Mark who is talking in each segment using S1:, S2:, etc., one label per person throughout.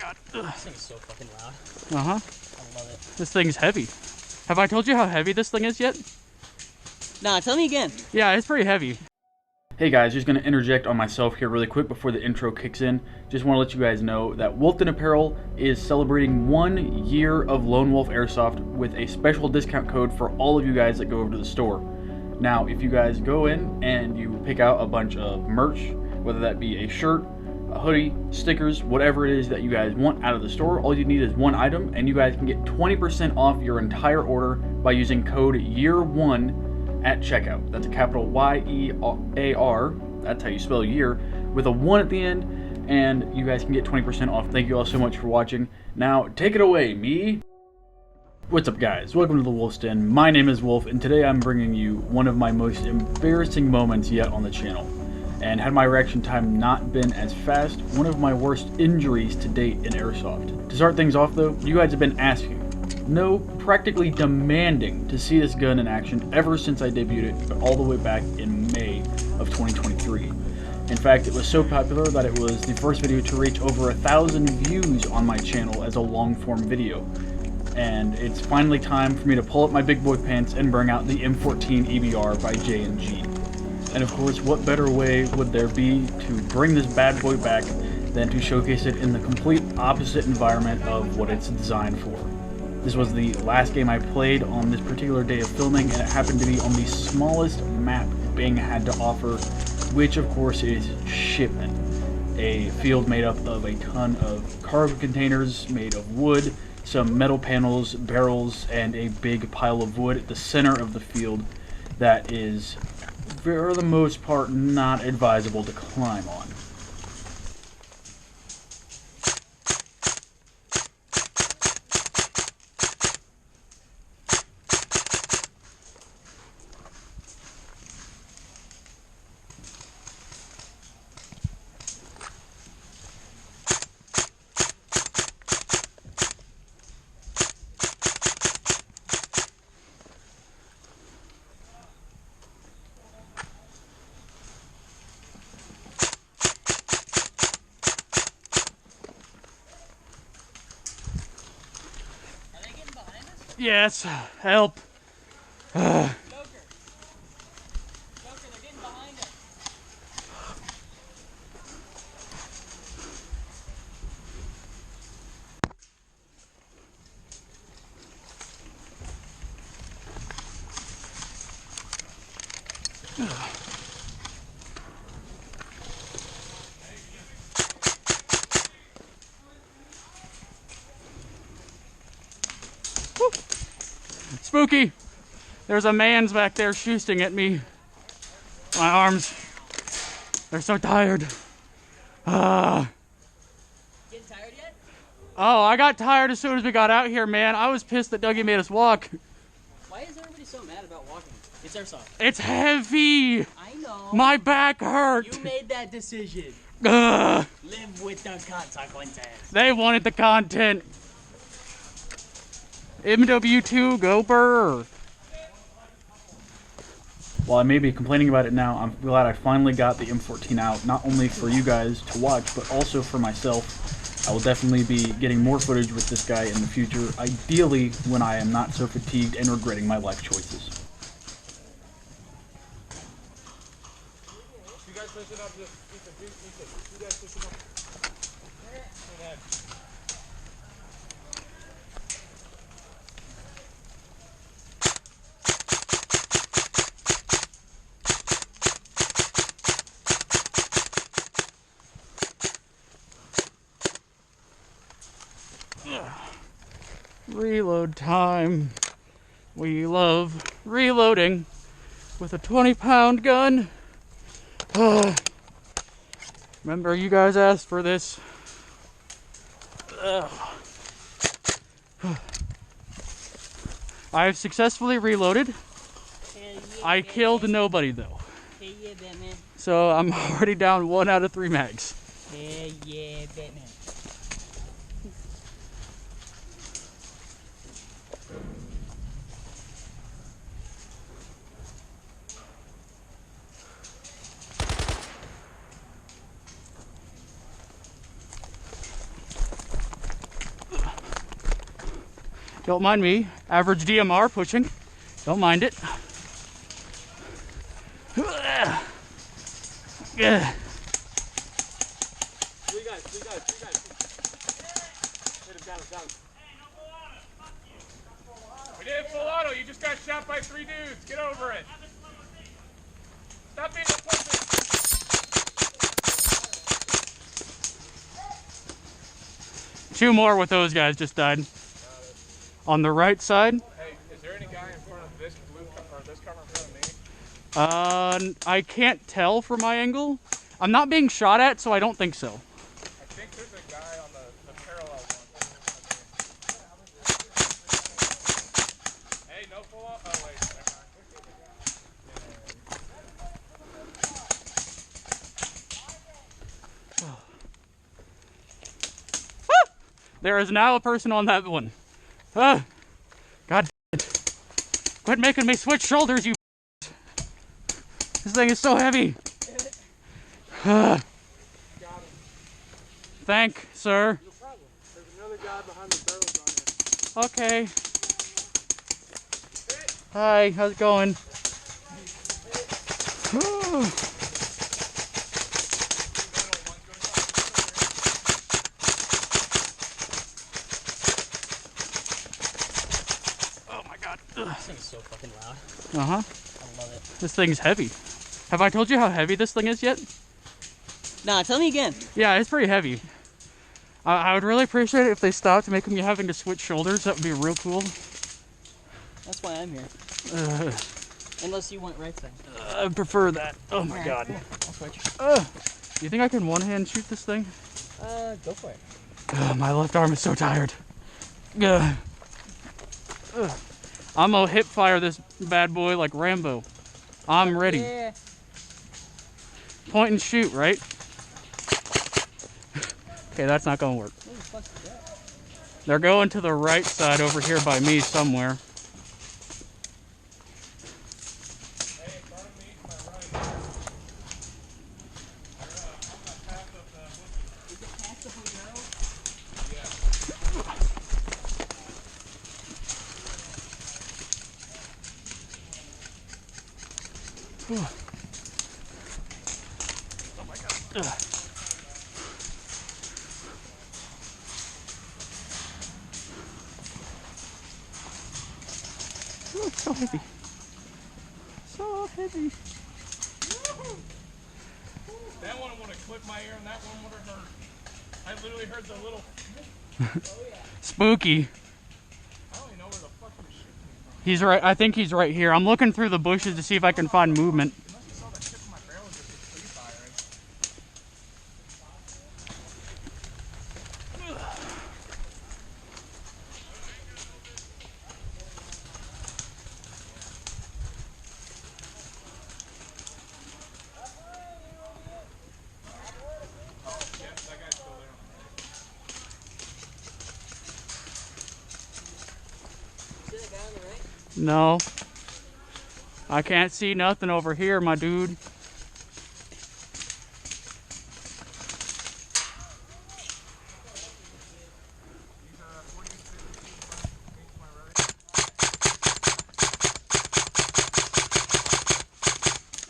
S1: God.
S2: This thing is so fucking loud.
S1: Uh-huh.
S2: I love it.
S1: This thing's heavy. Have I told you how heavy this thing is yet?
S2: Nah, tell me again.
S1: Yeah, it's pretty heavy. Hey guys, just going to interject on myself here really quick before the intro kicks in. Just want to let you guys know that Wolfden Apparel is celebrating 1 year of Lone Wolf Airsoft with a special discount code for all of you guys that go over to the store. Now, if you guys go in and you pick out a bunch of merch, whether that be a shirt, a hoodie, stickers, whatever it is that you guys want out of the store, all you need is one item, and you guys can get 20% off your entire order by using code YEAR1 at checkout. That's a capital Y-E-A-R, that's how you spell year, with a 1 at the end, and you guys can get 20% off. Thank you all so much for watching. Now, take it away, me. What's up, guys? Welcome to the Wolf's Den. My name is Wolf, and today I'm bringing you one of my most embarrassing moments yet on the channel. And had my reaction time not been as fast, one of my worst injuries to date in Airsoft. To start things off though, you guys have been asking, no, practically demanding to see this gun in action ever since I debuted it, but all the way back in May of 2023. In fact, it was so popular that it was the first video to reach over 1,000 views on my channel as a long-form video. And it's finally time for me to pull up my big boy pants and bring out the M14 EBR by J&G. And of course, what better way would there be to bring this bad boy back than to showcase it in the complete opposite environment of what it's designed for. This was the last game I played on this particular day of filming, and it happened to be on the smallest map Bing had to offer, which of course is Shipment, a field made up of a ton of cargo containers made of wood, some metal panels, barrels, and a big pile of wood at the center of the field that is, for the most part, not advisable to climb on. Yes, help.
S2: Joker, they're getting behind us.
S1: Spooky! There's a man's back there shooting at me. My arms, they're so tired.
S2: Getting tired yet?
S1: Oh, I got tired as soon as we got out here, man. I was pissed that Dougie made us walk.
S2: Why is everybody so mad about walking? It's Airsoft.
S1: It's heavy.
S2: I know.
S1: My back hurt.
S2: You made that decision.
S1: Ugh.
S2: Live with the consequences.
S1: They wanted the content. MW2, go Burr. While I may be complaining about it now, I'm glad I finally got the M14 out, not only for you guys to watch, but also for myself. I will definitely be getting more footage with this guy in the future, ideally when I am not so fatigued and regretting my life choices.
S3: You guys listen up, just Ethan. You guys listen up.
S1: Reload time. We love reloading with a 20-pound gun. Remember, you guys asked for this. I have successfully reloaded.
S2: Hell yeah,
S1: I killed nobody though.
S2: Hell yeah, Batman.
S1: So I'm already down 1 out of 3 mags.
S2: Hell yeah, Batman.
S4: Don't mind me. Average DMR pushing. Don't mind it. Yeah.
S3: Three guys. Hit him down.
S5: We did full auto. You just got shot by 3 dudes. Get over it. Stop being a pussy.
S4: Two more with those guys just died. On the right side.
S5: Hey, is there any guy in front of this blue or this cover in front of me?
S4: I can't tell from my angle. I'm not being shot at, so I don't think so.
S5: I think there's a guy on the parallel one. Hey, no full auto. Oh, wait.
S4: There is now a person on that one. God damn it. Quit making me switch shoulders, you. This thing is so heavy. Thank, sir.
S3: No problem. There's another guy behind the barrels on there.
S4: Okay. Hi, how's it going? Oh my god.
S2: This thing is so fucking loud.
S4: Uh-huh.
S2: I love it.
S4: This thing's heavy. Have I told you how heavy this thing is yet?
S2: Nah, tell me again.
S4: Yeah, it's pretty heavy. I would really appreciate it if they stopped making me having to switch shoulders. That would be real cool.
S2: That's why I'm here. Unless you want right side.
S4: I prefer that. Oh my god.
S2: Here, I'll switch.
S4: Do you think I can one-hand shoot this thing?
S2: Go for it.
S4: My left arm is so tired. I'm gonna hip fire this bad boy like Rambo. I'm ready.
S2: Yeah.
S4: Point and shoot, right? Okay, that's not gonna work.
S2: What the fuck is that?
S4: They're going to the right side over here by me somewhere.
S5: Hey, in front of me, to my right. On the path of the bushes.
S2: Is it past the blue barrel?
S4: Oh my god. Oh, it's so heavy. So heavy.
S5: That one would have clipped my ear and that one would have hurt. I literally heard the little.
S4: Spooky.
S5: I don't even know where the fuck your shit came from.
S4: He's right. I think he's right here. I'm looking through the bushes to see if I can find movement.
S5: Unless you saw that tip of my barrel just get free firing. Yes, that guy's still there.
S2: See that guy on the right?
S4: No. I can't see nothing over here, my dude.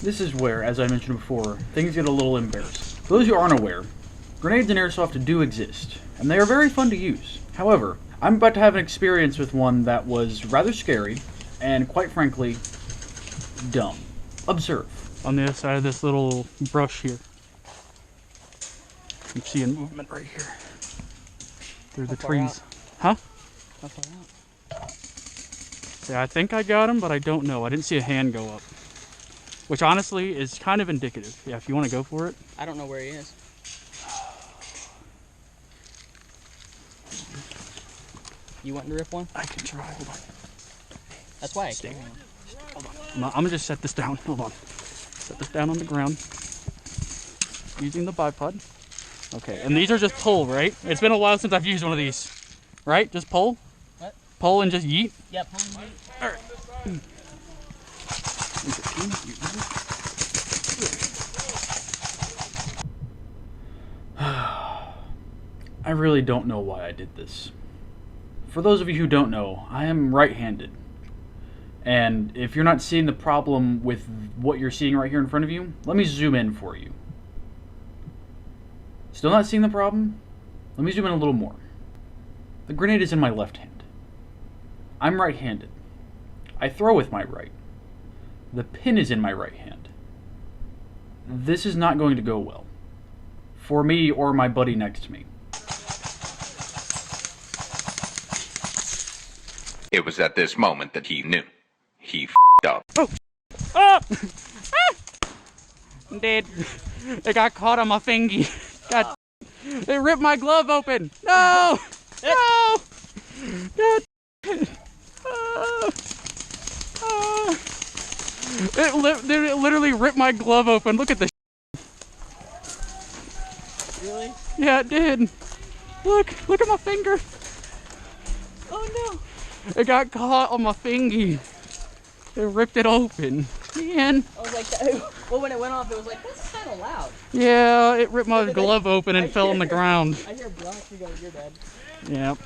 S1: This is where, as I mentioned before, things get a little embarrassing. For those who aren't aware, grenades in Airsoft do exist, and they are very fun to use. However, I'm about to have an experience with one that was rather scary, and quite frankly, dumb. Observe.
S4: On the other side of this little brush here. I'm seeing movement right here. Through the
S2: How far
S4: trees. Huh?
S2: How far out?
S4: Yeah, I think I got him, but I don't know. I didn't see a hand go up. Which honestly is kind of indicative. Yeah, if you want to go for it.
S2: I don't know where he is. You want to rip one?
S4: I can try. Hold on.
S2: That's why I
S4: Stay.
S2: can't.
S4: Hold on. I'm gonna just set this down. Hold on. Set this down on the ground. Using the bipod. Okay, and these are just pull, right? It's been a while since I've used one of these. Right? Just pull?
S2: What?
S4: Pull and just yeet?
S2: Yeah, pull me.
S4: Alright.
S1: I really don't know why I did this. for those of you who don't know, I am right-handed. And if you're not seeing the problem with what you're seeing right here in front of you, let me zoom in for you. Still not seeing the problem? Let me zoom in a little more. The grenade is in my left hand. I'm right-handed. I throw with my right. The pin is in my right hand. This is not going to go well. For me or my buddy next to me.
S6: It was at this moment that he knew. He f***ed up.
S4: Oh! Ah! I'm dead. It got caught on my fingy. God. It ripped my glove open. No! No! God. Ah! Ah! It literally ripped my glove open. Look at this.
S2: Really?
S4: Yeah, it did. Look at my finger.
S2: Oh no!
S4: It got caught on my fingy. It ripped it open. Man.
S2: I was like, well, when it went off, it was like, that's kind of loud.
S4: Yeah, it ripped my glove open and fell on the ground.
S2: I hear Brock, you go, you're dead.
S4: Yep.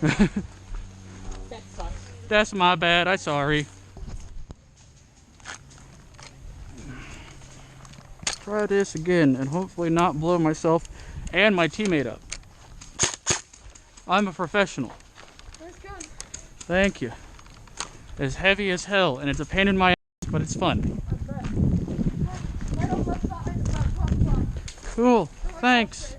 S2: That sucks.
S4: That's my bad. I'm sorry. Try this again and hopefully not blow myself and my teammate up. I'm a professional.
S3: Nice gun.
S4: Thank you. It's heavy as hell and it's a pain in my ass, but it's fun.
S3: Right on left side, top side.
S4: Cool. Thanks.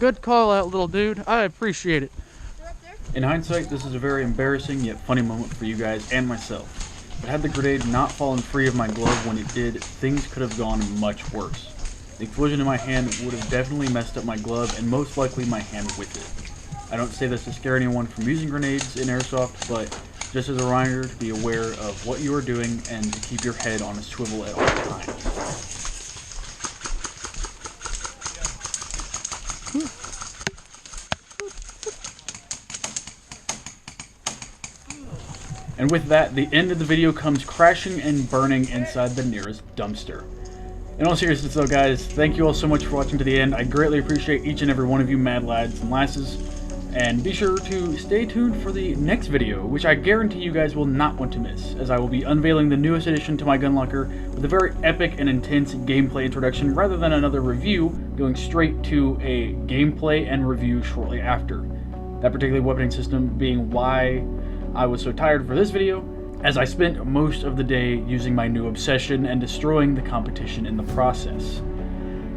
S4: Good call out, little dude. I appreciate it.
S3: They're up there.
S1: In hindsight, this is a very embarrassing yet funny moment for you guys and myself. But had the grenade not fallen free of my glove when it did, things could have gone much worse. The explosion in my hand would have definitely messed up my glove and most likely my hand with it. I don't say this to scare anyone from using grenades in Airsoft, but just as a reminder to be aware of what you are doing and to keep your head on a swivel at all times. And with that, the end of the video comes crashing and burning inside the nearest dumpster. In all seriousness though, guys, thank you all so much for watching to the end. I greatly appreciate each and every one of you mad lads and lasses. And be sure to stay tuned for the next video, which I guarantee you guys will not want to miss, as I will be unveiling the newest addition to my gun locker with a very epic and intense gameplay introduction rather than another review, going straight to a gameplay and review shortly after. That particular weaponing system being why I was so tired for this video, as I spent most of the day using my new obsession and destroying the competition in the process.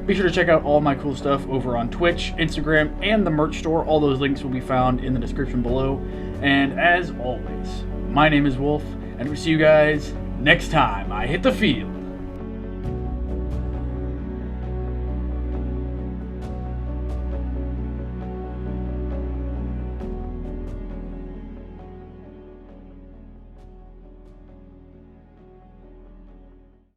S1: Be sure to check out all my cool stuff over on Twitch, Instagram, and the merch store. All those links will be found in the description below. And as always, my name is Wolf, and we'll see you guys next time I hit the field.